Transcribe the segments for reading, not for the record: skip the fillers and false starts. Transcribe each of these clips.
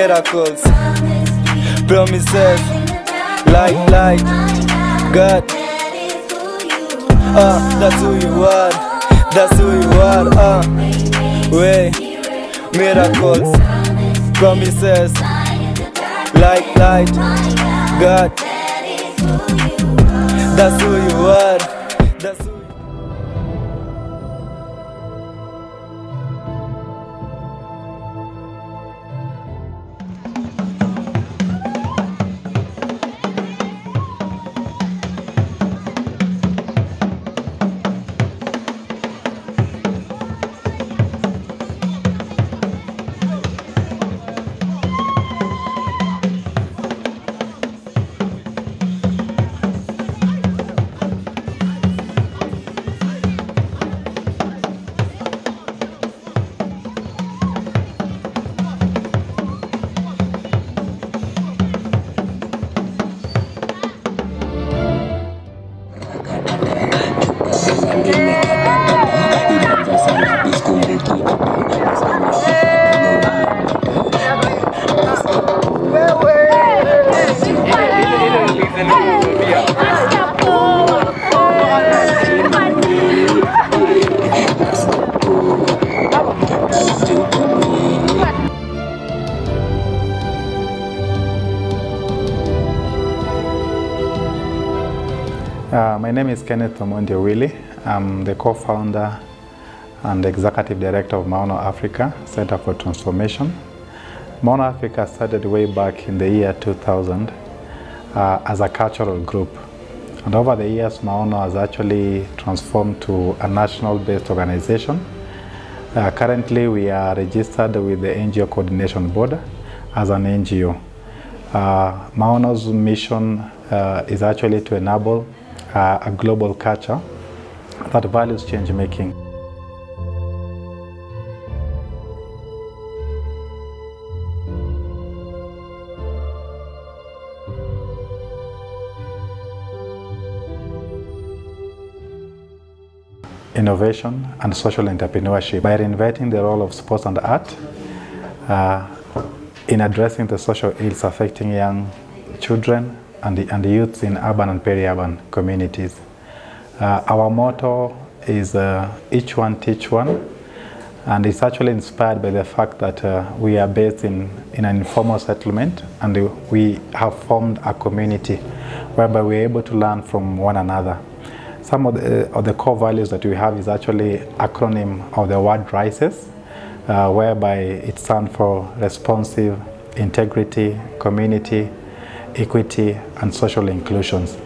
miracles, promises, light, God. That's who you are, that's who you are. Way, miracles, promises, light, God. That's who you are. That's who. My name is Kenneth Willie. I'm the co-founder and executive director of Maono Africa Center for Transformation. Maono Africa started way back in the year 2000 as a cultural group. And over the years, Maono has actually transformed to a national-based organization. Currently, we are registered with the NGO Coordination Board as an NGO. Maono's mission is actually to enable a global culture that values change making. Innovation and social entrepreneurship by reinventing the role of sports and art in addressing the social ills affecting young children and the youths in urban and peri-urban communities. Our motto is each one teach one, and it's actually inspired by the fact that we are based in an informal settlement, and we have formed a community whereby we're able to learn from one another. Some of the core values that we have is actually acronym of the word RISES, whereby it stands for responsive, integrity, community, equity, and social inclusions.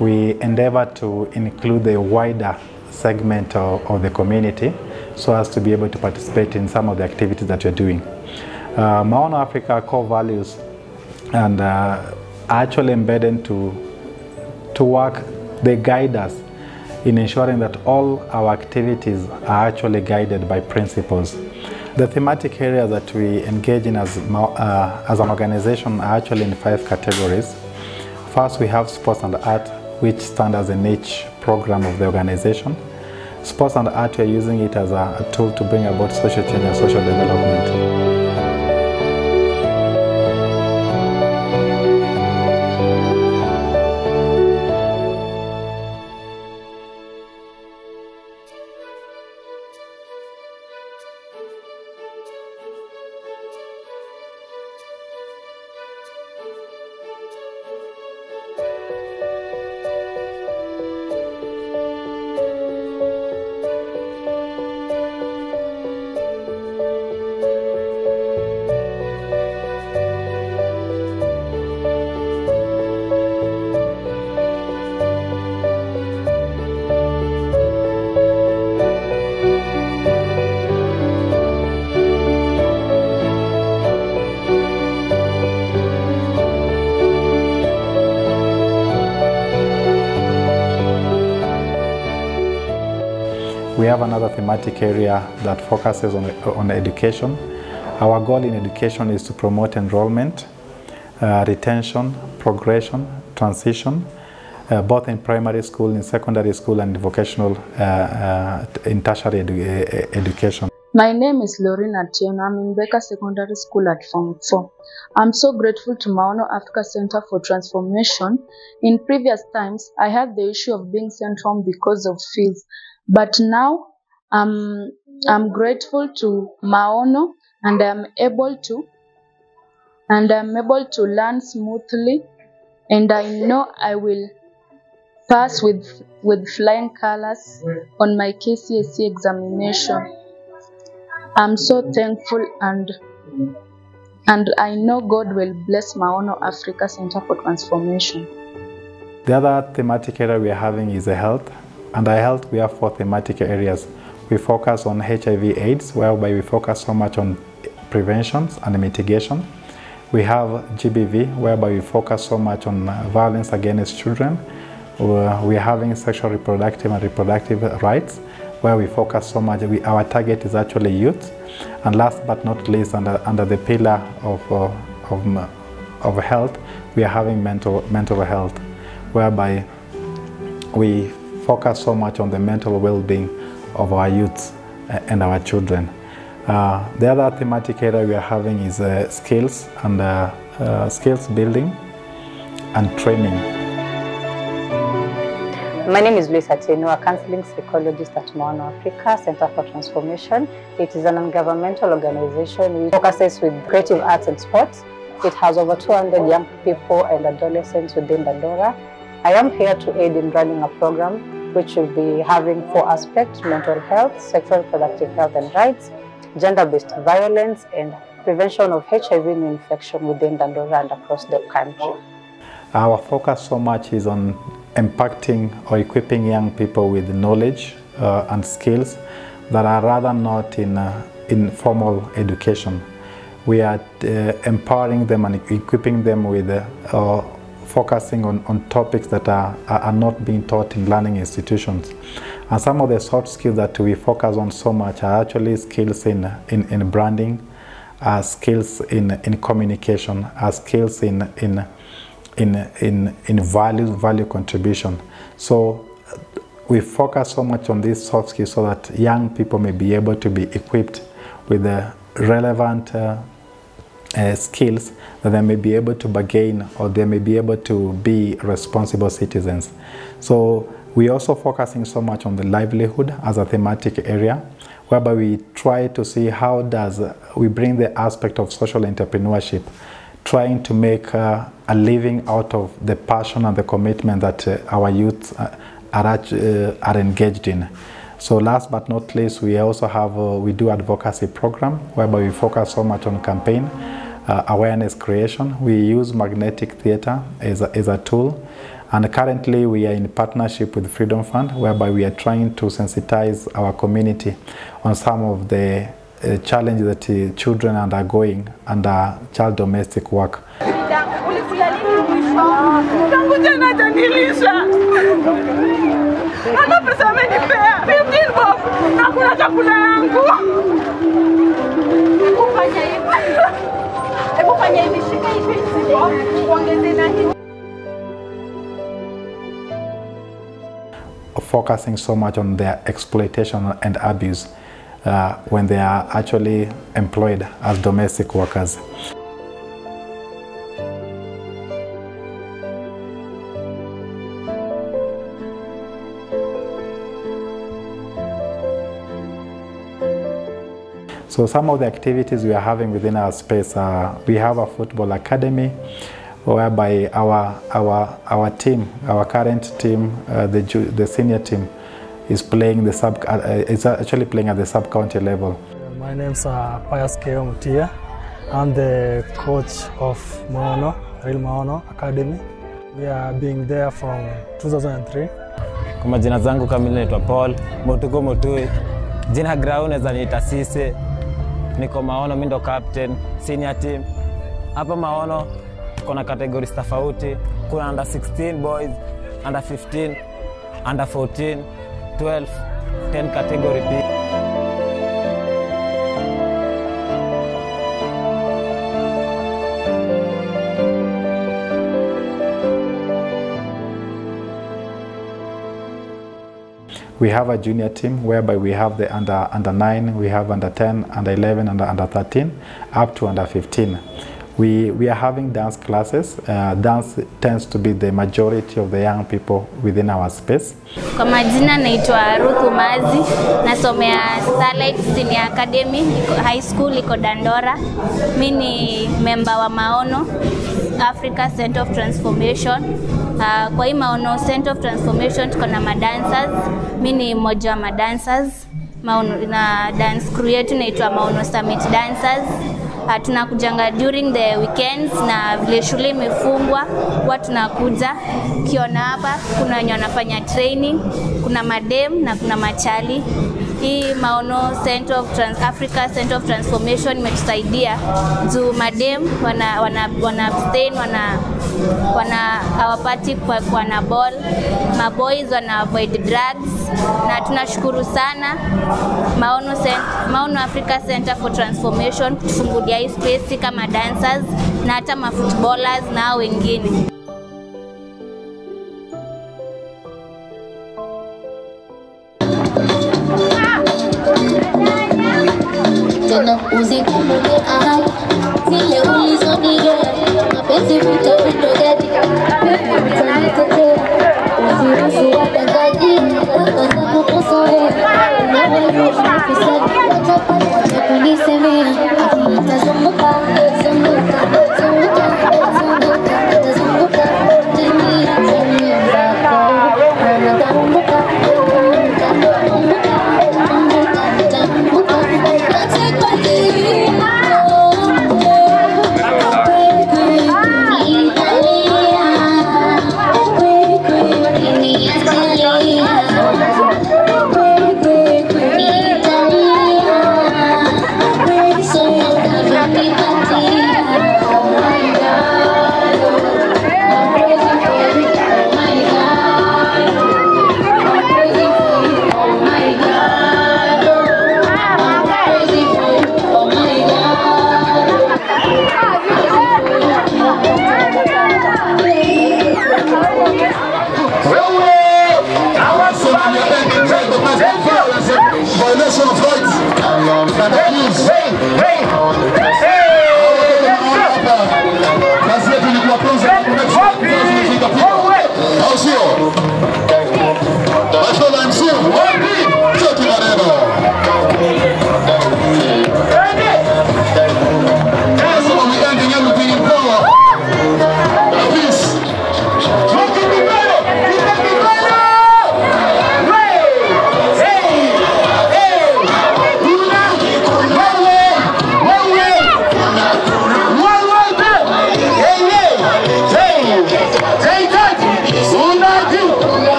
We endeavor to include the wider segment of the community so as to be able to participate in some of the activities that we're doing. Maono Africa core values and are actually embedded to work, they guide us in ensuring that all our activities are actually guided by principles. The thematic areas that we engage in as an organization are actually in 5 categories. First, we have sports and art, which stand as a niche program of the organization. Sports and art, we are using it as a tool to bring about social change and social development. We have another thematic area that focuses on education. Our goal in education is to promote enrollment, retention, progression, transition, both in primary school, in secondary school, and vocational, in tertiary education. My name is Lorena Tieno. I'm in Becker Secondary School at Form 4. I'm so grateful to Maono Africa Center for Transformation. In previous times, I had the issue of being sent home because of fees, but now I'm grateful to Maono, and I'm able to learn smoothly, and I know I will pass with flying colors on my KCSE examination. I'm so thankful, and I know God will bless Maono Africa Center for Transformation. The other thematic area we are having is health. Under health, we have 4 thematic areas. We focus on HIV/AIDS, whereby we focus so much on prevention and mitigation. We have GBV, whereby we focus so much on violence against children. We are having sexual, reproductive and reproductive rights, where we focus so much. Our target is actually youth. And last but not least, under the pillar of health, we are having mental health, whereby we focus so much on the mental well-being of our youth and our children. The other thematic area we are having is skills and skills building and training. My name is Luisa Tieno, a counseling psychologist at Maono Africa Center for Transformation. It is a non-governmental organization which focuses with creative arts and sports. It has over 200 young people and adolescents within Dandora. I am here to aid in running a program which will be having 4 aspects: mental health, sexual reproductive health and rights, gender-based violence, and prevention of HIV infection within Dandora and across the country. Our focus so much is on impacting or equipping young people with knowledge and skills that are rather not in formal education. We are empowering them and equipping them with focusing on topics that are not being taught in learning institutions. And some of the soft skills that we focus on so much are actually skills in branding, skills in communication, skills in value contribution. So we focus so much on these soft skills so that young people may be able to be equipped with the relevant skills that they may be able to bargain, or they may be able to be responsible citizens. So we also focusing so much on the livelihood as a thematic area, whereby we try to see how does we bring the aspect of social entrepreneurship, trying to make a living out of the passion and the commitment that our youth are engaged in. So last but not least, we also have we do advocacy program, whereby we focus so much on campaign awareness creation. We use magnetic theater as a tool, and currently we are in partnership with Freedom Fund, whereby we are trying to sensitize our community on some of the challenges that children are undergoing under child domestic work. Focusing so much on their exploitation and abuse when they are actually employed as domestic workers. So some of the activities we are having within our space, we have a football academy, whereby our team, our current team, the senior team, is playing is actually playing at the sub-county level. My name is Pius Keo Mutia. I'm the coach of Maono, Real Maono Academy. We are being there from 2003. Kwa majina zangu kamili naitwa Paul Motuko Motui. Jina ground naweza niita Sise. Niko Maono, mimi ndo captain senior team. Hapa Maono kuna categories tofauti. Kuna under 16 boys, under 15, under 14, 12, 10 category P. We have a junior team whereby we have the under 9, we have under 10, under 11, and under 13, up to under 15. We are having dance classes. Dance tends to be the majority of the young people within our space. Kwa majina naitwa Ruth Umazi, nasomea Starlight Senior Academy High School iko Dandora. Mimi ni member wa Maono Africa Center of Transformation. Kwa hii Maono Center of Transformation tuko na madancers. Mimi ni mmoja wa madancers. Maono na dance crew yetu inaitwa Maono Summit Dancers. Tunakujanga during the weekends na vile shule imefungwa huwa tunakuja. Kiona hapa kuna wenye wanafanya training, kuna madem na kuna machali. Hii Maono Center of Africa Center of Transformation imetusaidia juu madem wana abstain, hawapati kwa na ball, maboys wana avoid drugs, na tunashukuru sana Maono Africa Center for Transformation kutufungulia hii space kama dancers na hata mafootballers na wengine. Tena uzikumbuke vile ulizonigea, mapenzi vitapendo gadi, utanitetea, usiruhusu wadangaji, wakaanza kukuzoea, unaweza kufisadi, watapata kunisemea, akili itazunguka, zunguka, zunguka, zunguka, itazunguka, dunia, dunia zako, unatazunguka.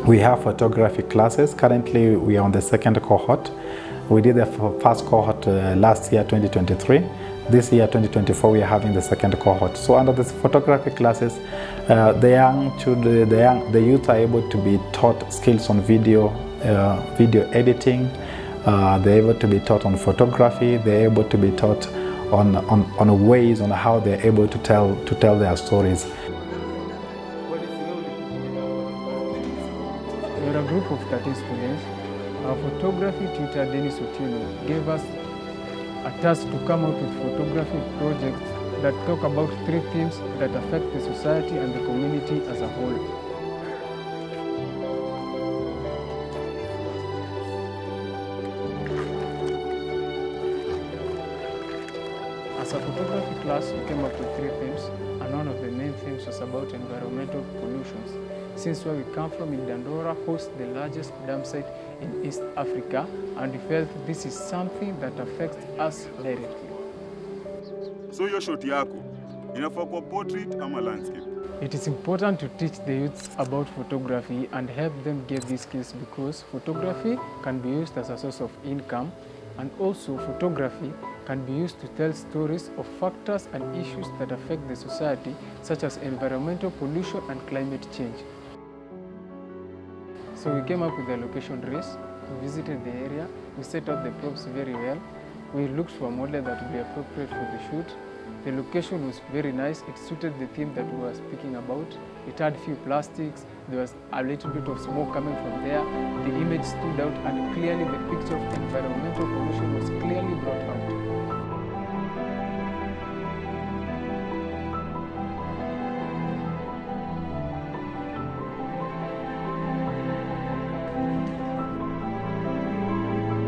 We have photography classes. Currently, we are on the second cohort. We did the first cohort last year, 2023. This year, 2024, we are having the second cohort. So under the photography classes, the young children, the youth are able to be taught skills on video editing. They're able to be taught on photography. They're able to be taught on ways on how they're able to tell their stories. We're a group of 13 students. Our photography tutor, Dennis Otieno, gave us a task to come out with photography projects that talk about 3 themes that affect the society and the community as a whole. As a photography class, we came up with 3 themes, and one of the main themes was about environmental pollutions. Since where we come from in Dandora hosts the largest dam site in East Africa, and we felt this is something that affects us directly. So your shot yako inafaa kuwa portrait ama landscape? It is important to teach the youths about photography and help them get these skills because photography can be used as a source of income, and also photography can be used to tell stories of factors and issues that affect the society, such as environmental pollution and climate change. So we came up with the location race, we visited the area, we set out the props very well. We looked for a model that would be appropriate for the shoot. The location was very nice. It suited the theme that we were speaking about. It had few plastics. There was a little bit of smoke coming from there. The image stood out, and clearly the picture of environmental pollution was clearly brought out.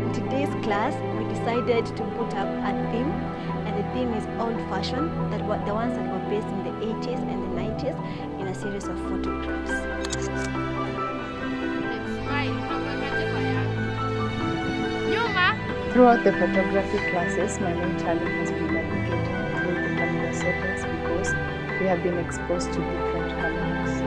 In today's class, we decided to put up a theme, and the theme is old-fashioned, that were the ones that were based in the 80s and the 90s in a series of photographs. Throughout the photography classes, my main challenge has been navigating through the camera settings because we have been exposed to different cameras.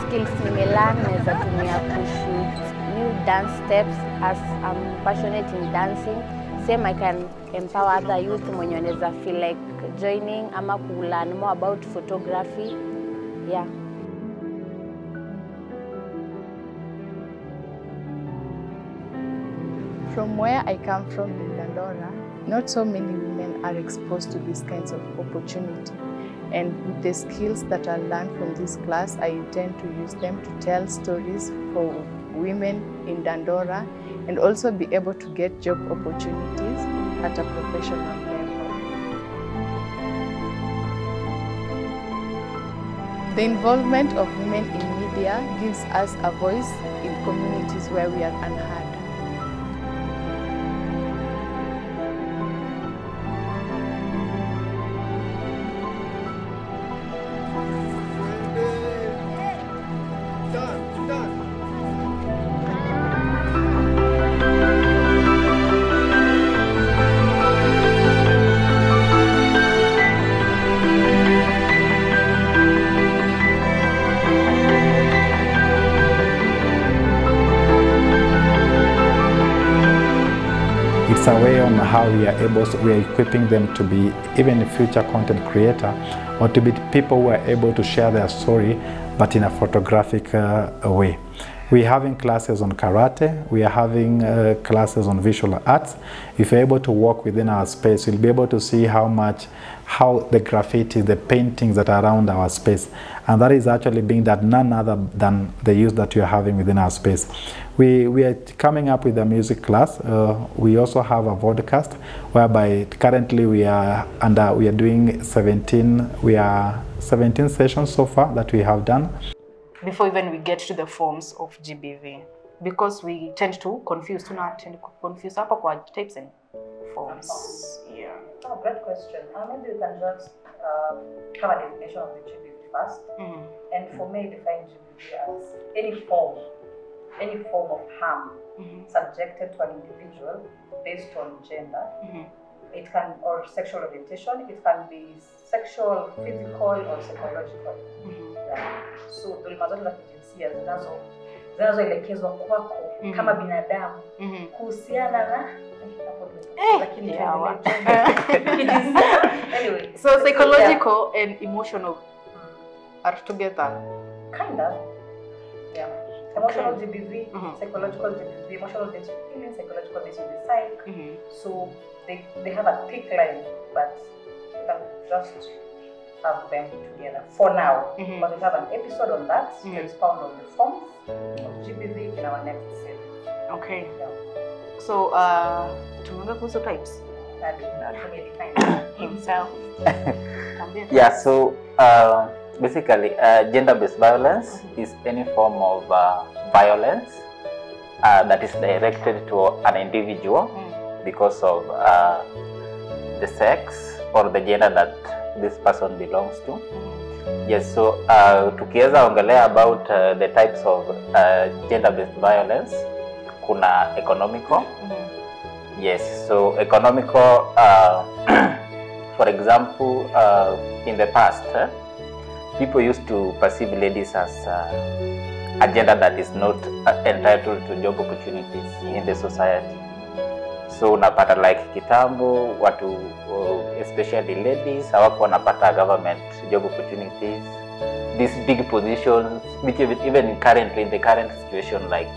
Skills nimelearn naweza tumia kushoot new dance steps as I'm passionate in dancing. Same I can empower other youth mwenye wanaweza feel like joining ama learn more about photography. Yeah. From where I come from in Dandora, not so many women are exposed to these kinds of opportunity. And with the skills that I learned from this class, I intend to use them to tell stories for women in Dandora and also be able to get job opportunities at a professional level. The involvement of women in media gives us a voice in communities where we are unheard. It's a way on how we are equipping them to be even a future content creator or to be people who are able to share their story but in a photographic way. We're having classes on karate, we are having classes on visual arts. If you're able to walk within our space, you'll be able to see how the graffiti, the paintings that are around our space. And that is actually being done none other than the youth that you're having within our space. We are coming up with a music class. We also have a podcast whereby currently we are doing 17 sessions so far that we have done. Before even we get to the forms of GBV, because we tend to confuse hapa kwa types and forms. Yeah. Oh, great question. Maybe we can just have a definition of the GBV first. And for me, define GBV as any form of harm subjected to an individual based on gender. It can, or sexual orientation. It can be sexual, physical, or psychological. So dhuluma zote za kijinsia zinazoelekezwa kwako kama binadamu kuhusiana na anyway, so psychological and emotional are together. Kind of. Yeah. Emotional GBV, psychological GBV, emotional based feeling, psychological based on the psych. So they have a thick line, but you can just have them together for now. But we have an episode on that to expound on the forms of GBV in our next series. Okay. Yeah. So, tumeongea kuhusu types. Himself. Yeah, so basically gender-based violence is any form of violence that is directed to an individual because of the sex or the gender that this person belongs to. Yes, so tukiweza ongelea about the types of gender-based violence, kuna economical. Yes, so economical, for example, in the past, people used to perceive ladies as a gender that is not entitled to job opportunities in the society. So unapata like kitambo, watu, especially ladies, hawakuwa wanapata government job opportunities, these big positions, which even currently in the current situation, like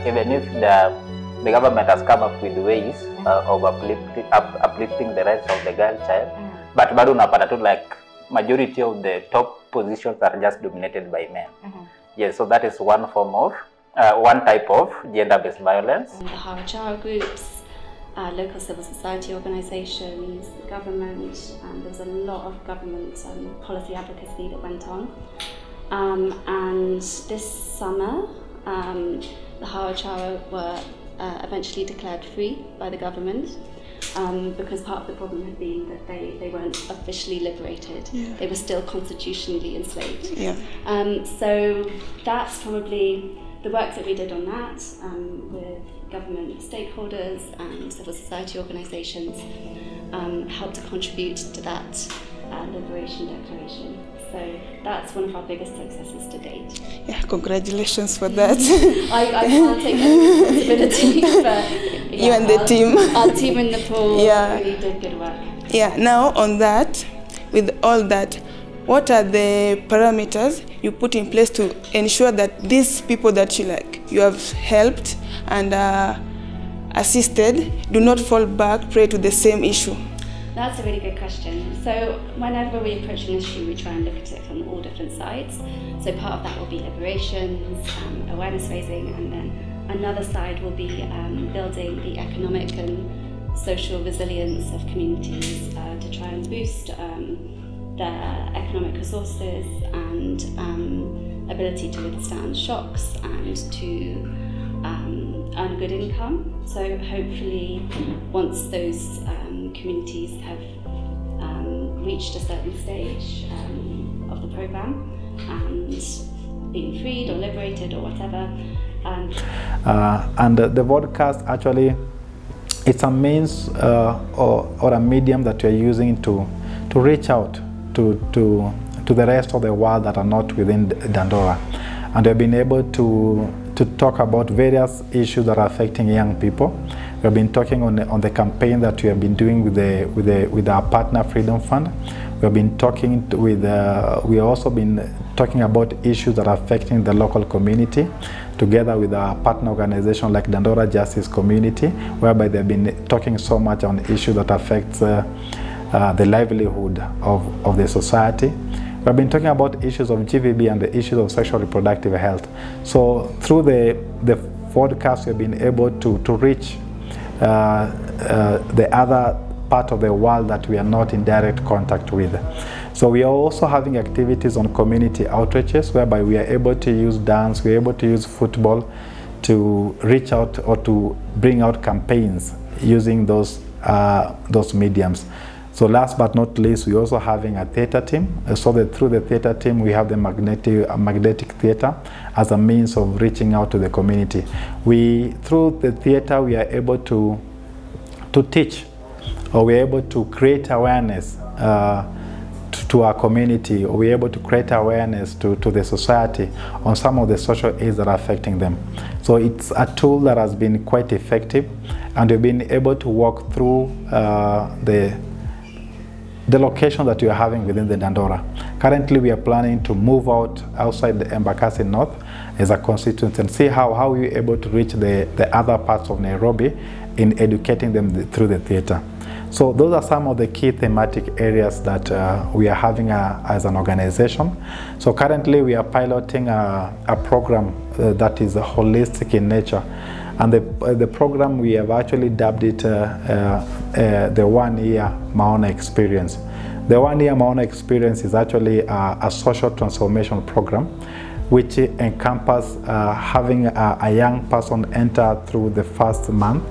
even if the government has come up with ways of uplifting the rights of the girl child, but bado unapata tu like majority of the top positions are just dominated by men. Yes, so that is one form of one type of gender-based violence. The Harachara groups, local civil society organisations, government, there was a lot of government policy advocacy that went on. And this summer, the Harachara were eventually declared free by the government, because part of the problem had been that they weren't officially liberated. They were still constitutionally enslaved. So that's probably the work that we did on that with government stakeholders and civil society organisations helped to contribute to that liberation declaration. So that's one of our biggest successes to date. Yeah, congratulations for that. I can't take any responsibility for you and the team. Our team in Nepal really did good work. Yeah, now on that, with all that, what are the parameters you put in place to ensure that these people that you have helped and assisted do not fall back prey to the same issue? That's a really good question. So whenever we approach an issue, we try and look at it from all different sides. So part of that will be liberations, awareness raising, and then another side will be building the economic and social resilience of communities to try and boost their economic resources and ability to withstand shocks and to earn good income. So hopefully once those communities have reached a certain stage of the programme and been freed or liberated or whatever. And the podcast actually, it's a means or a medium that we are using to reach out to the rest of the world that are not within Dandora. And we've been able to talk about various issues that are affecting young people. We have been talking on the campaign that we have been doing with our partner Freedom Fund. We have been talking we have also been talking about issues that are affecting the local community, together with our partner organization like Dandora Justice Community, whereby they've been talking so much on issues that affects the livelihood of the society. We have been talking about issues of GVB and the issues of sexual reproductive health. So through the podcast, we have been able to reach the other part of the world that we are not in direct contact with. So we are also having activities on community outreaches, whereby we are able to use dance, we are able to use football to reach out or to bring out campaigns using those mediums. So last but not least, we're also having a theatre team. So that through the theatre team, we have the magnetic theatre as a means of reaching out to the community. Through the theatre, we are able to teach, or we're able to create awareness to our community, or we're able to create awareness to the society on some of the social ills that are affecting them. So it's a tool that has been quite effective, and we've been able to walk through the location that we are having within the Dandora. Currently, we are planning to move outside the Embakasi North as a constituency and see how we are able to reach the other parts of Nairobi in educating them through the theatre. So those are some of the key thematic areas that we are having as an organization. So currently, we are piloting a program that is holistic in nature. And the program, we have actually dubbed it the 1 year Maono experience. The 1 year Maono experience is actually a social transformation program, which encompasses having a young person enter through the first month,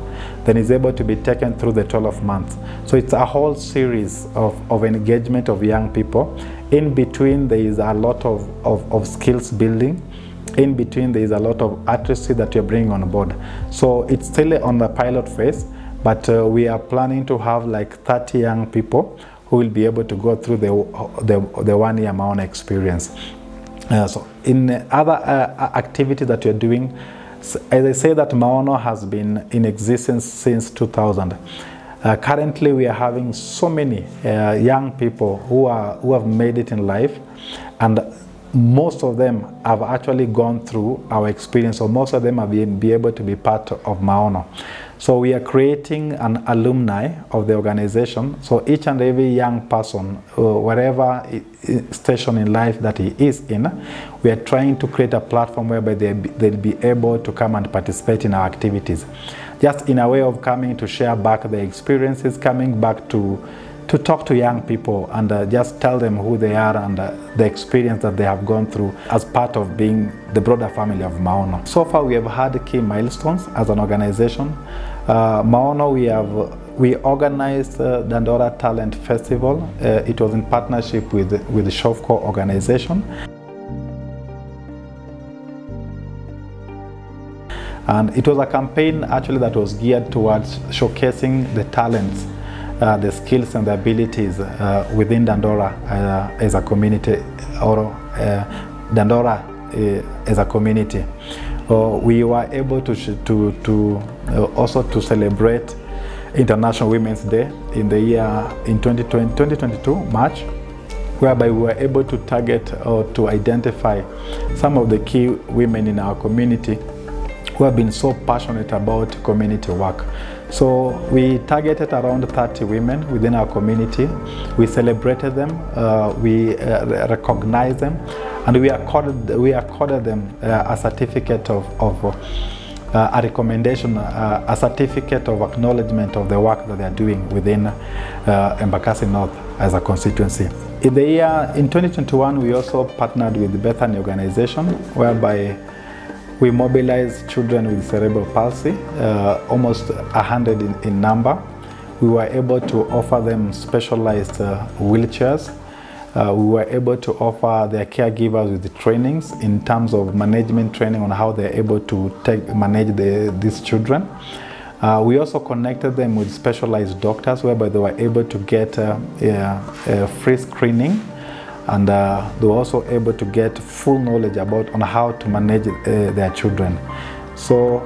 then is able to be taken through the 12th month. So it's a whole series of engagement of young people. In between, there is a lot of skills building. In between, there is a lot of literacy that you're bringing on board. So it's still on the pilot phase, but we are planning to have like 30 young people who will be able to go through the 1 year Maono experience. So in other activities that you're doing, as I say, that Maono has been in existence since 2000. Currently, we are having so many young people who have made it in life, and most of them have actually gone through our experience, or most of them have been able to be part of Maono. So we are creating an alumni of the organization. So each and every young person, whatever station in life that he is in, we are trying to create a platform whereby they'll be able to come and participate in our activities. Just in a way of coming to share back their experiences, coming back to talk to young people and just tell them who they are and the experience that they have gone through as part of being the broader family of Maono. So far we have had key milestones as an organization. Maono, we organized the Dandora Talent Festival. It was in partnership with the Shofco organization. And it was a campaign actually that was geared towards showcasing the talents, the skills and the abilities within Dandora as a community, or Dandora as a community. We were able to also to celebrate International Women's Day in the year in 2022 March, whereby we were able to target or to identify some of the key women in our community who have been so passionate about community work. So we targeted around 30 women within our community. We celebrated them, we recognized them, and we accorded them a certificate of a recommendation, a certificate of acknowledgement of the work that they are doing within Embakasi North as a constituency. In 2021, we also partnered with the Bethany organization, whereby we mobilized children with cerebral palsy, almost 100 in number. We were able to offer them specialized wheelchairs. We were able to offer their caregivers with the trainings in terms of management training on how they're able to manage these children. We also connected them with specialized doctors, whereby they were able to get free screening, and they were also able to get full knowledge on how to manage their children. So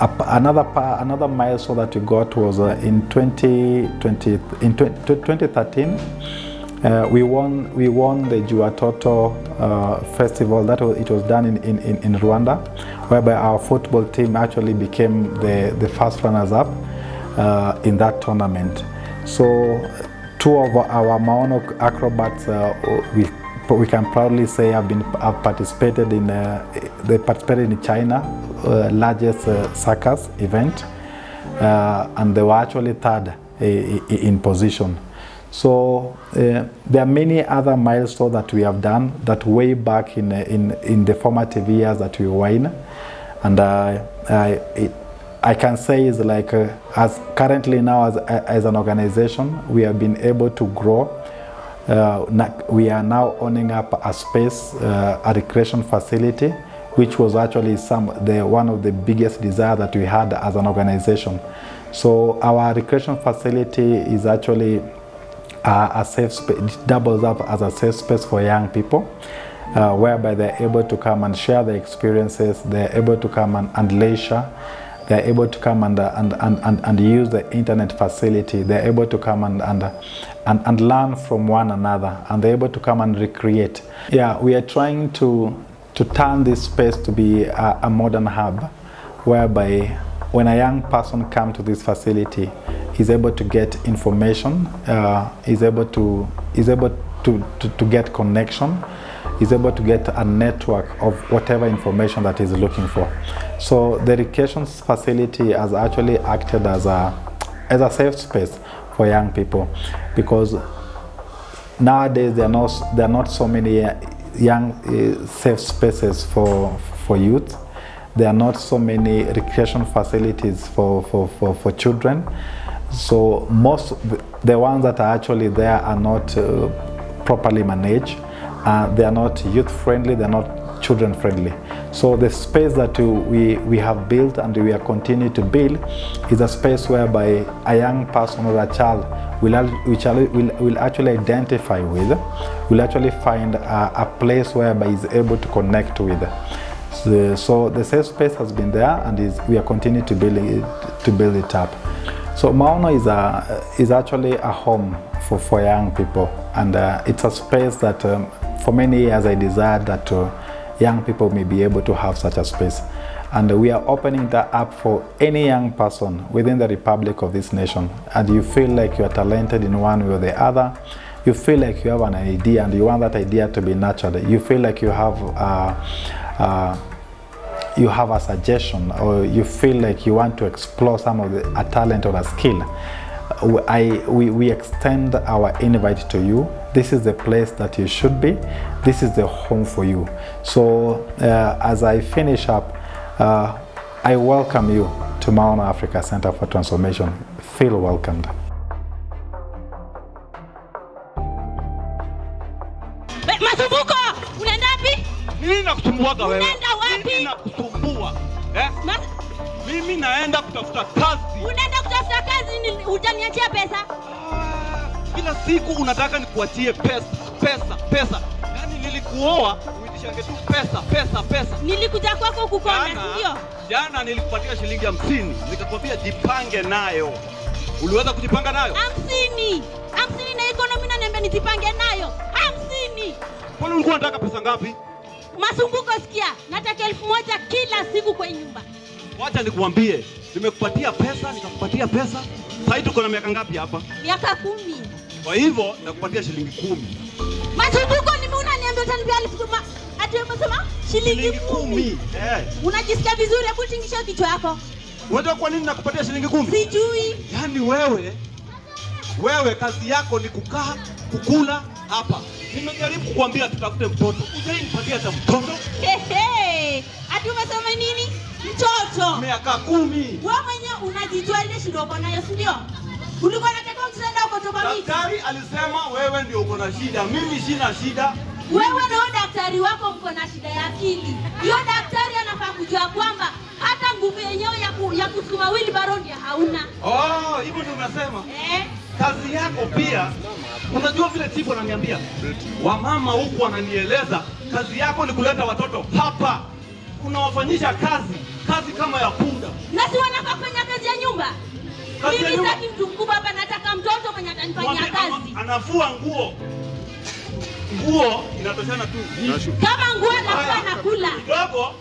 another milestone that we got was in 2013. We won the Juatoto festival. It was done in Rwanda, whereby our football team actually became the first runners-up in that tournament. So two of our Maono acrobats, we can proudly say have participated in. They participated in China largest circus event, and they were actually third in position. So there are many other milestones that we have done that way back in the formative years that we were in, and I can say is like as currently now as an organization we have been able to grow. We are now owning up a space, a recreation facility, which was actually one of the biggest desires that we had as an organization. So our recreation facility is actually a safe space. It doubles up as a safe space for young people, whereby they're able to come and share their experiences. They're able to come and leisure. They're able to come and use the internet facility. They're able to come and learn from one another, and they're able to come and recreate. Yeah, we are trying to turn this space to be a modern hub, whereby when a young person comes to this facility, he's able to get information, he's able to get connection, he's able to get a network of whatever information that he's looking for. So the recreation facility has actually acted as a safe space for young people, because nowadays there are not so many young safe spaces for youth. There are not so many recreation facilities for children. So most the ones that are actually there are not properly managed. They are not youth friendly, they are not children friendly. So the space that we have built and we are continuing to build is a space whereby a young person or a child will actually identify with, will actually find a place whereby he's able to connect with. So the safe space has been there, and we are continuing to build it up. So Maono is actually a home for young people, and it's a space that for many years I desired that young people may be able to have such a space. And we are opening that up for any young person within the republic of this nation. And you feel like you are talented in one way or the other. You feel like you have an idea and you want that idea to be nurtured. You feel like you have a suggestion, or you feel like you want to explore some of a talent or a skill. We extend our invite to you. This is the place that you should be. This is the home for you. So as I finish up, I welcome you to Maono Africa Center for Transformation. Feel welcomed. Masumbuko, unaenda wapi? Mimi nakusumbuaga wewe. Unaenda wapi? Mimi nakusumbua. Mimi naenda kutafuta kazi. Unaenda kutafuta kazi, hujaniachia pesa? Kila siku unataka nikuachie pesa. Yaani nilikuoa uitishange tu pesa. Nilikuja kwako kukonda, ndio? Jana nilikupatia shilingi 50, nikakwambia jipange nayo. Uliweza kujipanga nayo? 50 na economy na niambia nijipange nayo. 50. Kwani ulikuwa unataka pesa ngapi? Masumbuko, sikia, nataka 1000 kila siku kwa nyumba. Wacha nikuambie, nimekupatia pesa, nikakupatia pesa. Sasa tuko na miaka ngapi hapa? Miaka 10. Kwa hivyo nakupatia shilingi 10. Masumbuko, nimeona niambia utanipea 1000. Ati umesema shilingi 10. Unajisikia vizuri? Hebu tingisha kichwa yako. Unajua kwa nini nakupatia shilingi 10? Sijui. Yaani wewe kazi yako ni kukaa, kukula hapa. Nimejaribu kukuambia tutafute mtoto. Hujanipatia hata mtoto. Ati umesema nini? Mtoto. Miaka 10. Wewe mwenyewe unajitoa ile shida uko nayo, si ndio? Ulikuwa unataka msaada uko toka mimi. Daktari alisema wewe ndio uko na shida. Mimi sina shida. Wewe na daktari wako mko na shida ya akili. Hiyo daktari anafaa kujua kwamba hata nguvu yenyewe ya kusukuma wheelbarrow ndio hauna. Hivyo ndio unasema? Kazi yako pia. Unajua vile Tibo ananiambia, wamama huku wananieleza, kazi yako ni kuleta watoto hapa. Unawafanyisha kazi kama ya punda. Na si wanafaa kufanya kazi ya nyumba? Mimi sitaki mtu mkubwa hapa, nataka mtoto mwenye atanifanyia kazi. Anafua nguo inatoshana tu. Kama nguo anafua na kula. Kidogo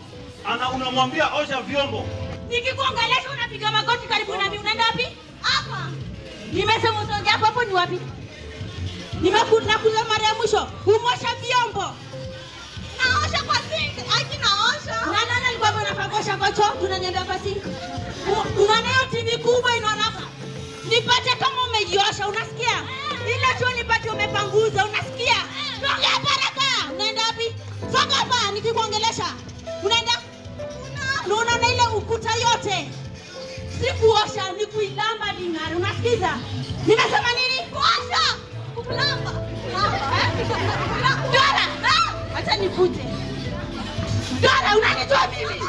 unamwambia osha vyombo. Nikikuongelesha unapiga magoti karibu na mimi. Unaenda wapi? Hapa. Nimesema usonge hapo ni wapi? Nimekuja mara ya mwisho. Umosha vyombo. Naosha kwa sink. Aki naosha. Nani alikuwa anafakosha kwa choo? Tunanyenda kwa sink. Unaona hiyo TV kubwa inaona. Nipate kama umejiosha, unasikia? Ile choo nipate umepanguza, unasikia? Songa haraka. Unaenda wapi? Songa hapa nikikuongelesha. Unaenda? Unaona ile ukuta yote. Sikuosha, ni kuilamba dingari. Unasikiza? Nimesema nini? Kuosha. Kulamba. Dora, acha nikuje. Dora, unanitoa mimi?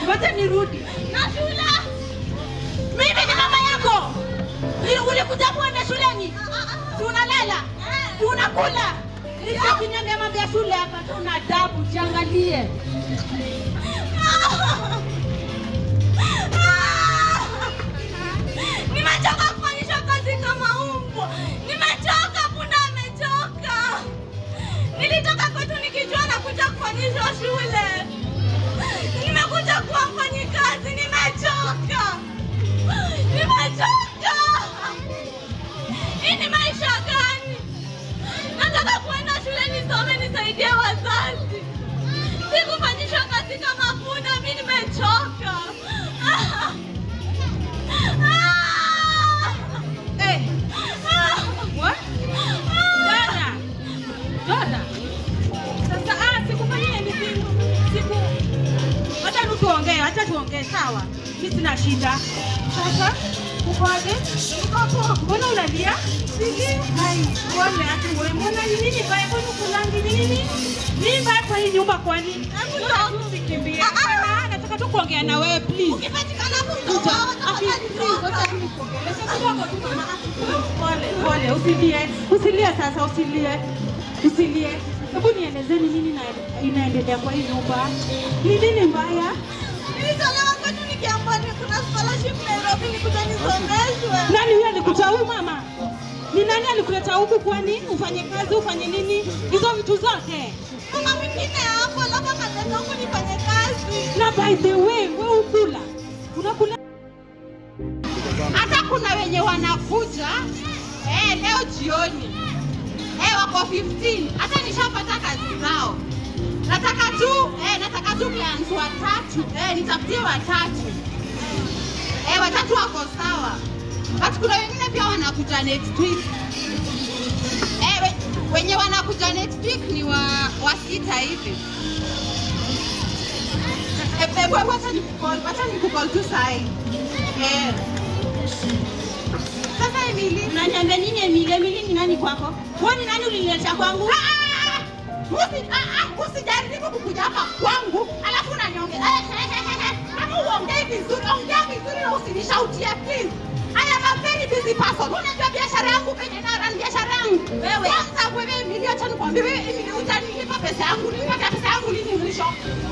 Wacha nirudi. Na shule. Mimi ni mama yako. Ulikuja kwenda shuleni? Tunalala. Tunakula. Nishakinyambia mambo ya shule hapa, tuna adabu, jiangalie. Nimechoka kufanyishwa kazi kama umbwa. Nimechoka, punda amechoka. Nilitoka kwetu nikijua na kuja kufanyishwa shule. Nimekuja kuwa mfanyikazi, nimechoka. Hii ni maisha gani? Nataka kuenda shule nisome, nisaidie wazazi. Sikufanyishwa kazi kama punda, mimi nimechoka. What? Dada. Sasa sikufanyia anything. Acha tuongee sawa. Mimi sina shida. Sasa ukoaje? Mbona unalia? Siki. Hai, pole ati wewe. Mbona nini baya kwani kulangi nini? Nini baya kwa hii nyumba kwani? Hebu tusikimbie. Nataka tu kuongea na wewe please. Ukipatikana hapo kuja. Pole, usilie sasa, usilie. Hebu nielezeni nini inaendelea kwa hii nyumba? Ni nini mbaya? Nilitolewa kwetu nikiambiwa kuna scholarship Nairobi nikuja nisomeshwe. Nani huyo alikuta huyu mama? Ni nani alikuta kukuleta huku kwani ufanye kazi, ufanye nini? Hizo vitu zote. Mama mwingine hapo labda kaleta huku nifanye kazi. Na by the way, wewe ukula. Unakula. Hata kuna wenye wanakuja leo jioni. Wako 15. Hata nishapata kazi zao. Nataka tu clients watatu. Nitafutie watatu. Watatu wako sawa. Hata kuna wengine pia wanakuja next week. Wenye wanakuja next week ni wa 6 hivi. Wacha nikukol tu sahi. Sasa Emily, unaniambia nini Emily? Emily ni nani kwako? Wewe ni nani ulinileta kwangu? Usijaribu kukuja hapa kwangu, alafu unaniongea. Kama uongee vizuri, ongea vizuri na usinishautie please. I am a very busy person. Unajua biashara yangu penye na run biashara yangu. Wewe kwanza wewe Emily, acha nikwambie wewe Emily, utanilipa pesa yangu. Nilipata pesa yangu lini mwisho?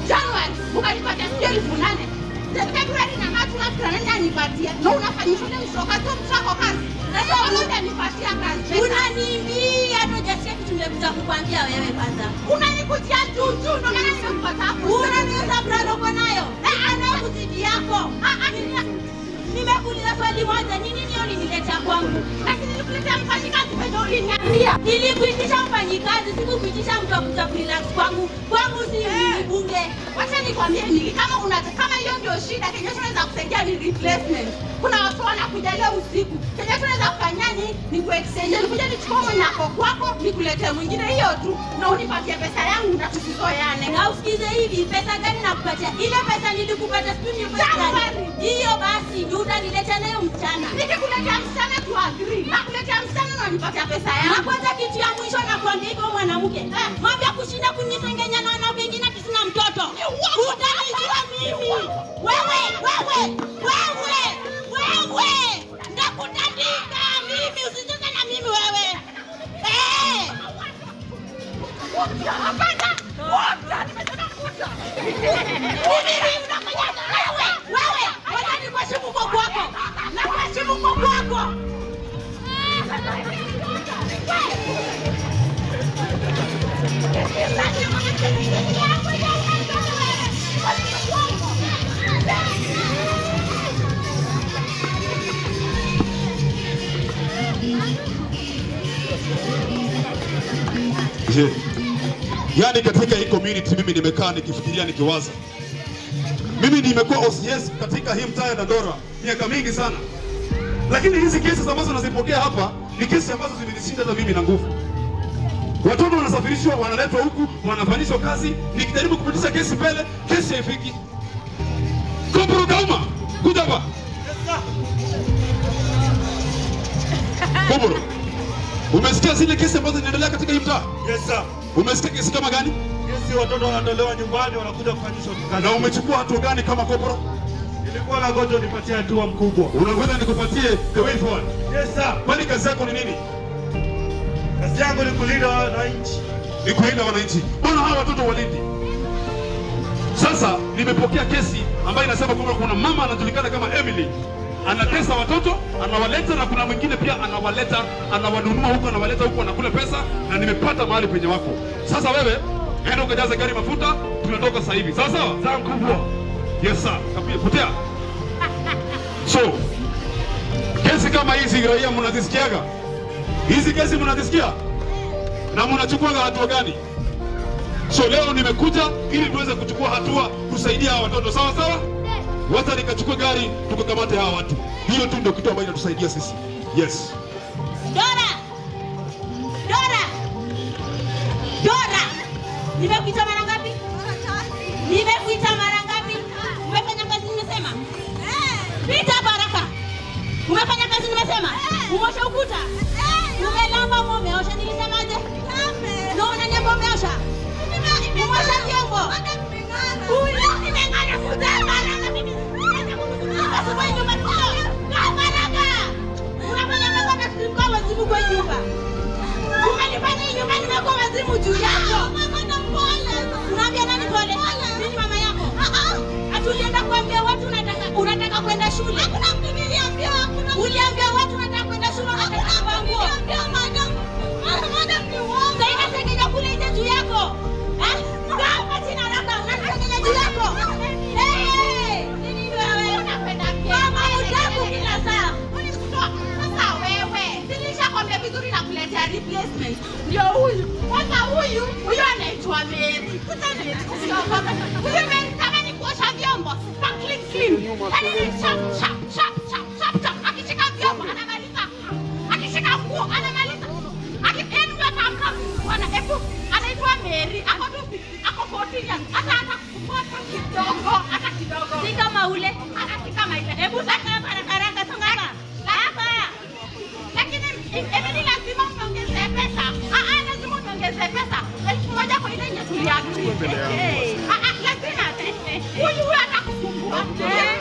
January, ukanipatia 8,000. February na March unafanya nipatia. Na unafanyishwa na mshoka tu mchako kazi. Na sio unanipatia kazi. Unaniambia ndo jasikia kitu nimekuja kukwambia wewe kwanza. Unanikujia juu ndo maana nimekupata hapo. Unaniuza brado kwa nayo. Anakuzidi yako. Nimekuuliza swali moja, ni nini ulinileta kwangu? Lakini nilikuletea mfanyikazi ndio uliniambia. Nilikuitisha mfanyikazi, sikukuitisha mtu akuja relax kwangu. Kwangu si bunge. Wacha nikwambie Emily, kama hiyo ndio shida, Kenya tunaweza kusaidia ni replacement. Kuna watu wanakuja leo usiku. Kenya tunaweza kufanya ni ku-exchange. Nikuja nichukue mwenye ako kwako, nikulete mwingine hiyo tu. Na unipatie pesa yangu na tusizoeane. Na usikize hivi, pesa gani nakupatia? Ile pesa nilikupatia siku ni hiyo basi ndio utanileta nayo mchana. Nikikuletea mchana tu agree. Nakuletea mchana na unipatia pesa yangu. Na kwanza kitu ya mwisho na kuambia hivyo mwanamke. Mambo ya kushinda kunisengenya na wanawake wengine kisina mtoto. Utanijua mimi. Wewe. Ndakutandika mimi, usicheze na mimi wewe. Hapana. Nimetoka kukuta. Mimi unafanya wewe. Wacha nikuheshimu kwa kwako. Na kuheshimu kwa kwako. Yaani katika hii community mimi nimekaa nikifikiria nikiwaza. Mimi nimekuwa OCS katika hii mtaa ya Dandora miaka mingi sana. Lakini hizi kesi ambazo nazipokea hapa ni kesi ambazo zimenishinda hata mimi na nguvu. Watoto wanasafirishwa, wanaletwa huku, wanafanyishwa kazi, nikijaribu kupitisha kesi mbele, kesi haifiki. Kopro Kauma, kuja hapa. Kopro. Umesikia zile kesi ambazo zinaendelea katika hii mtaa? Yes sir. Umesikia kesi kama gani? Kesi watoto wanatolewa nyumbani wanakuja kufanyishwa kazi. Na umechukua hatua gani kama kopro? Nilikuwa na ngoja nipatie hatua mkubwa. Unangoja nikupatie the way forward? Yes sir. Kwani kazi yako ni nini? Kazi yangu ni kulinda wananchi. Ni kulinda wananchi. Mbona hawa watoto walindi? Sasa nimepokea kesi ambayo inasema kwamba kuna mama anajulikana kama Emily. Anatesa watoto, anawaleta na kuna mwingine pia anawaleta, anawanunua huko, anawaleta huko, anakula pesa na nimepata mahali penye wako. Sasa wewe, enda ukajaze gari mafuta, tunatoka sasa hivi. Sawa sawa? Sawa kubwa. Yes sir. Kapia, potea. So, kesi kama hizi raia mnazisikiaga? Hizi kesi mnazisikia? Na mnachukua hatua gani? So leo nimekuja ili tuweze kuchukua hatua kusaidia hawa watoto. Sawa sawa? Wacha nikachukue gari tukakamate hawa watu. Hiyo tu ndio kitu ambacho inatusaidia sisi. Yes. Dora. Nimekuita mara ngapi? Nimekuita mara ngapi? Umefanya kazi nimesema? Pita baraka. Umefanya kazi nimesema? Umeosha ukuta? Umelamba umeosha nilisemaje? Ndio unaniambia umeosha? Umeosha vyombo? Nimeng'ara kuzama na mimi. Asubuhi nyumba sio. Baraka. Unafanya mambo na sikuwa wazimu kwa nyumba. Umenifanya nyumba nimekuwa wazimu juu yako. Mama na pole. Unaambia nani pole? Mimi mama yako. Atulienda kuambia watu unataka kwenda shule. Hakuna mtu niliambia, hakuna. Uliambia watu unataka kwenda shule, unataka replacement. Ndio huyu. Kwanza huyu anaitwa Mary. Huyu Mary kama ni kuosha vyombo, clean. Yaani chap. Akishika vyombo anamaliza. Akishika nguo anamaliza. Akienda atamka bwana hebu anaitwa Mary. Ako 14 years. Hata kidogo. Si kama ule. Si kama ile. Hebu sasa haraka songa hapa. Lakini ni lazima uongeze pesa. Lazima uongeze pesa. 1,000 kwa ile yenye tuliagri. Lazima. Huyu atakusumbua.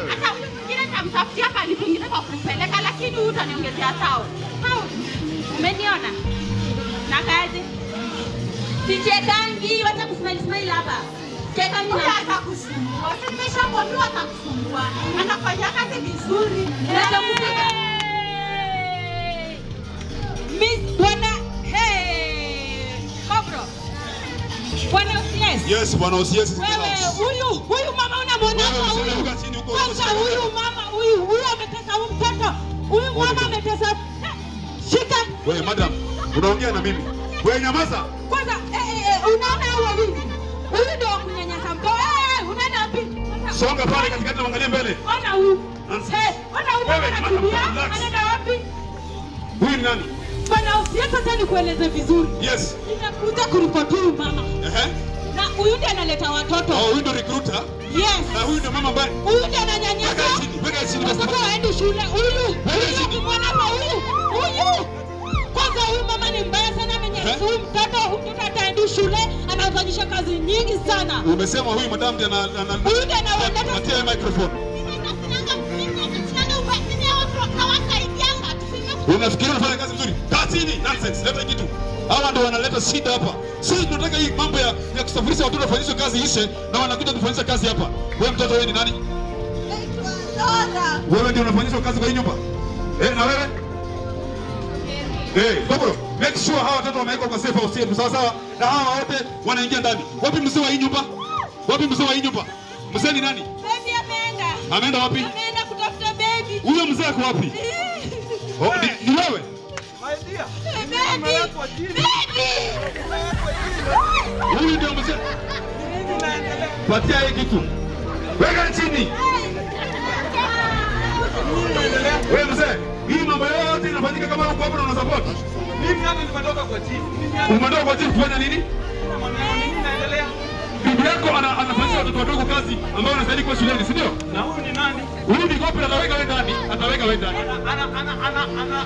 Hata huyu mwingine tamtafutia pale kwingine kwa kumpeleka, lakini huyu utaniongezea sawa. Umeniona? Na kazi. Sichekangi, wacha kusmile hapa. Cheka mimi atakusumbua. Nimeshakwambia atakusumbua. Anafanya kazi vizuri. Ndio kufika. Miss Bwana, Kobro. Bwana Usies. Yes, Bwana Usies. Wewe huyu mama unamwona huyu. Kwanza huyu mama huyu ametesa huyu mtoto. Huyu mama ametesa. Shika. Wewe madam, unaongea na mimi. Wewe nyamaza. Kwanza unaona hao wawili. Huyu ndio kunyanyasa mtoto. Unaenda wapi? Songa pale katikati na angalia mbele. Ona huyu. Ona huyu anakimbia. Anaenda wapi? Huyu ni nani? Bwana Usies, sasa nikueleze vizuri. Yes. Ninakuja kuripoti huyu mama. Na huyu ndiye analeta watoto. Huyu ndio recruiter? Yes. Na huyu ndio mama ambaye? Huyu ndiye ananyanyasa. Weka chini. Watoto waende shule. Huyu ukimwona hapa huyu. Kwanza huyu mama ni mbaya sana, amenyanyasa huyu mtoto ataenda shule, anafanyisha kazi nyingi sana. Umesema huyu madam ndiye huyu ndiye anaenda atia microphone. Unafikiri unafanya kazi nzuri? Tatini nonsense, leta kitu. Hawa ndio wanaleta shida hapa. Sisi tunataka hii mambo ya kusafirisha watoto wafanyishwe kazi ishe na wanakuja kufanyisha kazi hapa. Wewe mtoto wewe ni nani? Wewe ndio unafanyishwa kazi kwa hii nyumba? Na wewe? Bro, make sure hawa watoto wamewekwa kwa safe house yetu sawa sawa, na hawa wote wanaingia ndani. Wapi mzee wa hii nyumba? Mzee ni nani? Baby ameenda. Ameenda wapi? Ameenda kutafuta baby. Huyo mzee ako wapi? Ni wewe? Baby. Huyu ndio mzee. Patia hii kitu. Weka chini. Wewe mzee, hii mambo yote inafanyika kama uko hapo na una support. Mimi hapa nimetoka kwa chief. Umetoka kwa chief kufanya nini? Nini naendelea? Bibi yako anafanyisha watoto wadogo kazi ambao wanastahili kwa shuleni, si ndio? Na huyu ni nani? Huyu ni kopi, ataweka wewe ndani.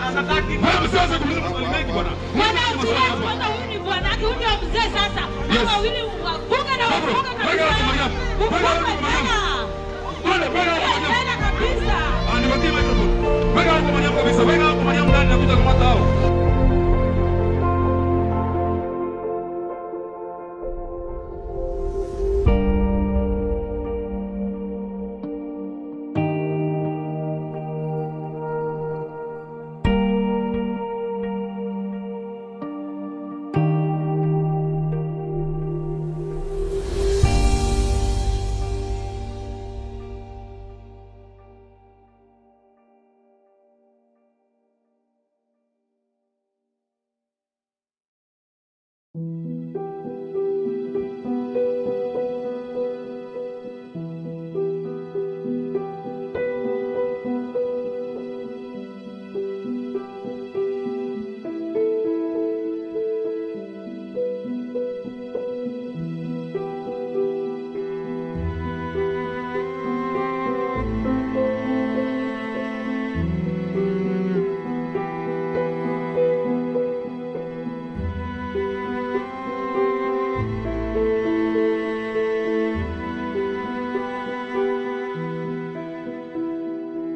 Anataki. Wewe sasa kuuliza maswali mengi bwana. Bwana huyu ni bwanake, huyu ndio mzee sasa. Kama wawili wafunga na wafunga kabisa. Wega kabisa. Nipatie microphone. Wega hapo Mariam kabisa. Wega hapo Mariam ndani na kuja kumata hao.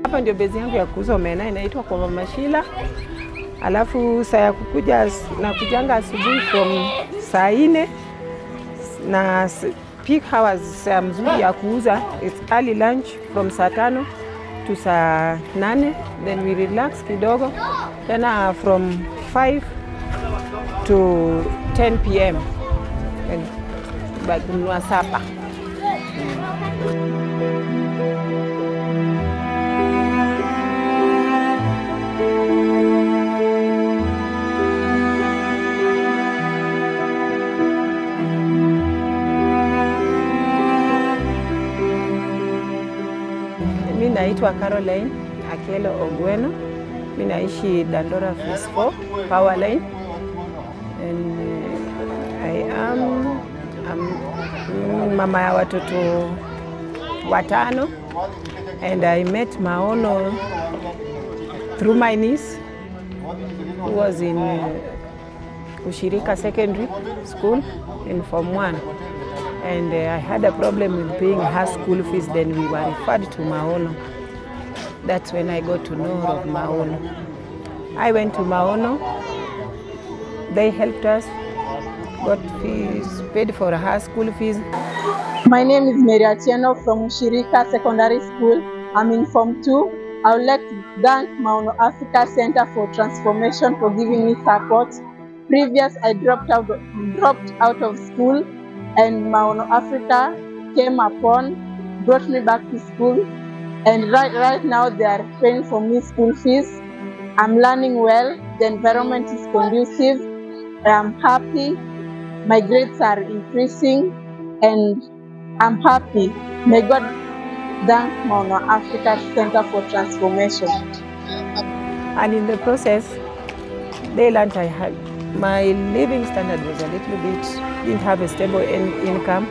Hapa ndio bezi yangu ya kuuza omena, inaitwa kwa Mama Shila. Alafu saa ya kukuja na kujanga asubuhi from saa 4 na peak hours saa mzuri ya kuuza is early lunch from saa 5 to saa 8, then we relax kidogo, tena from 5 to 10 p.m. kununua sapa. Naitwa Caroline Akelo Ogweno. Mimi naishi Dandora Phase 4 Power Line. And I'm mama ya watoto watano. And I met Maono through my niece, who was in Ushirika Secondary School in Form 1. And I had a problem with paying her school fees, then we were referred to Maono. That's when I got to know of Maono. I went to Maono, they helped us, got fees, paid for her school fees. My name is Mary Atieno from Ushirika Secondary School. I'm in Form 2. I would like to thank Maono Africa Center for Transformation for giving me support. Previous, I dropped out of school, and Maono Africa came upon, brought me back to school, and right now they are paying for me school fees. I'm learning well, the environment is conducive, I'm happy, my grades are increasing, and I'm happy. May God thank Maono Africa Center for Transformation. And in the process, they learned my living standard was a little bit, didn't have a stable income,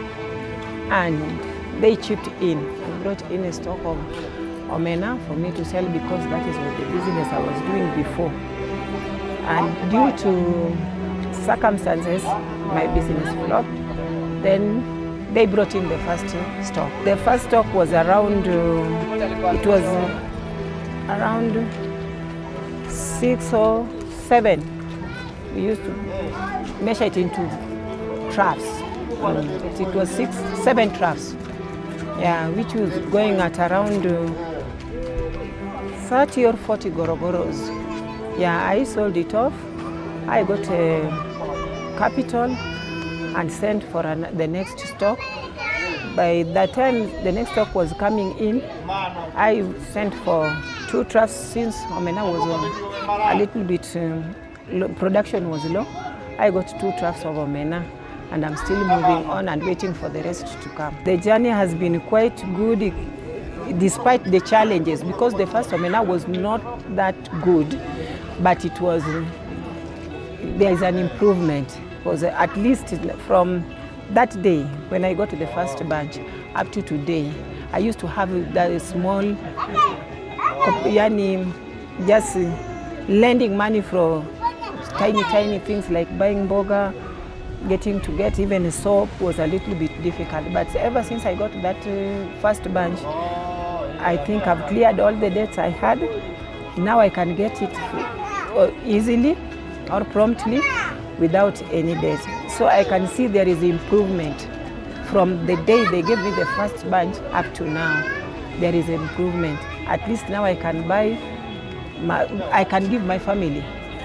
and they chipped in and brought in a stock of omena for me to sell, because that is what the business I was doing before. And due to circumstances, my business flopped. Then they brought in the first stock. The first stock was around, around 6 or 7. We used to measure it into troughs. It was 6, 7 troughs. Yeah, which was going at around 30 or 40 gorogoros. Yeah, I sold it off. I got a capital and sent for the next stock. By that time the next stock was coming in, I sent for 2 troughs since omena was a little bit, production was low. I got 2 troughs of omena, and I'm still moving on and waiting for the rest to come. The journey has been quite good despite the challenges, because the first omena was not that good, but it was, there is an improvement. Because at least from that day when I got to the first bunch up to today, I used to have that small, just lending money for tiny things like buying burger, get even a soap was a little bit difficult. But ever since I got that first bunch, I think I've cleared all the debts I had. Now I can get it easily or promptly without any debt. So I can see there is improvement from the day they gave me the first bunch up to now. There is improvement. At least now I can I can give my family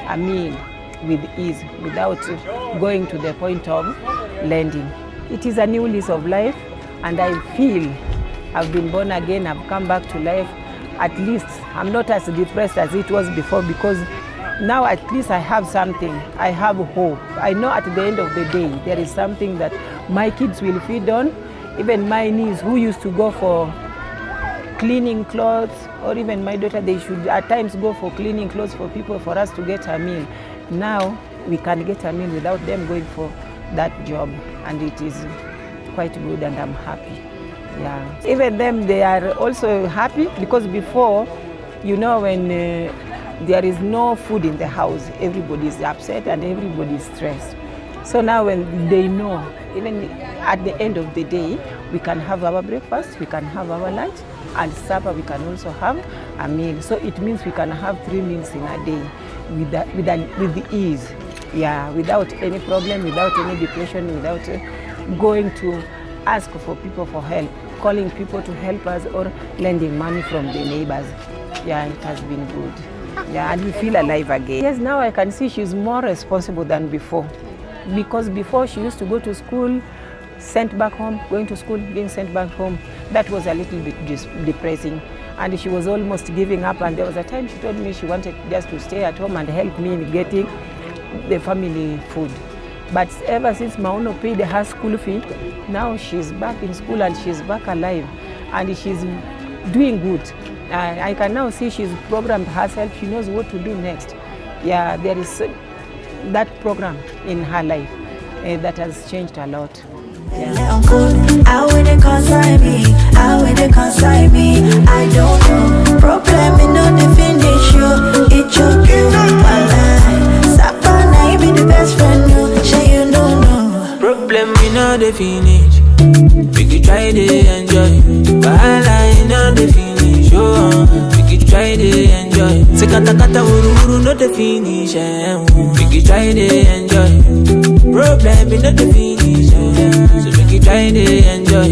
a meal with ease without going to the point of lending. It is a new lease of life, and I feel I've been born again, I've come back to life. At least I'm not as depressed as it was before, because now at least I have something. I have hope. I know at the end of the day there is something that my kids will feed on. Even my niece, who used to go for cleaning clothes, or even my daughter, they should at times go for cleaning clothes for people for us to get a meal. Now we can get a meal without them going for that job, and it is quite good, and I'm happy. Yeah. Even them, they are also happy, because before, you know, when there is no food in the house, everybody is upset and everybody is stressed. So now when they know, even at the end of the day, we can have our breakfast, we can have our lunch, and supper we can also have a meal. So it means we can have 3 meals in a day with ease. Yeah, without any problem, without any depression, without going to ask for people for help, calling people to help us, or lending money from the neighbors. Yeah, it has been good. Yeah, and we feel alive again. Yes, now I can see she's more responsible than before. Because before she used to go to school, sent back home, going to school, being sent back home. That was a little bit depressing. And she was almost giving up. And there was a time she told me she wanted just to stay at home and help me in getting the family food. But ever since Maono paid her school fee, now she's back in school and she's back alive. And she's doing good. I can now see she's programmed herself. She knows what to do next. Yeah, there is that program in her life that has changed a lot. Yeah. How will they consign me? How will they consign me? I don't know. Problem in no the finish you. It choke you. Sapana, be the best friend. No, say you don't know. Problem in no the finish. We could try to enjoy. Wahala in no the finish. We could try to enjoy. Sekata kata uru no the finish. We could try to enjoy. Problem in no the finish. So we could try to enjoy.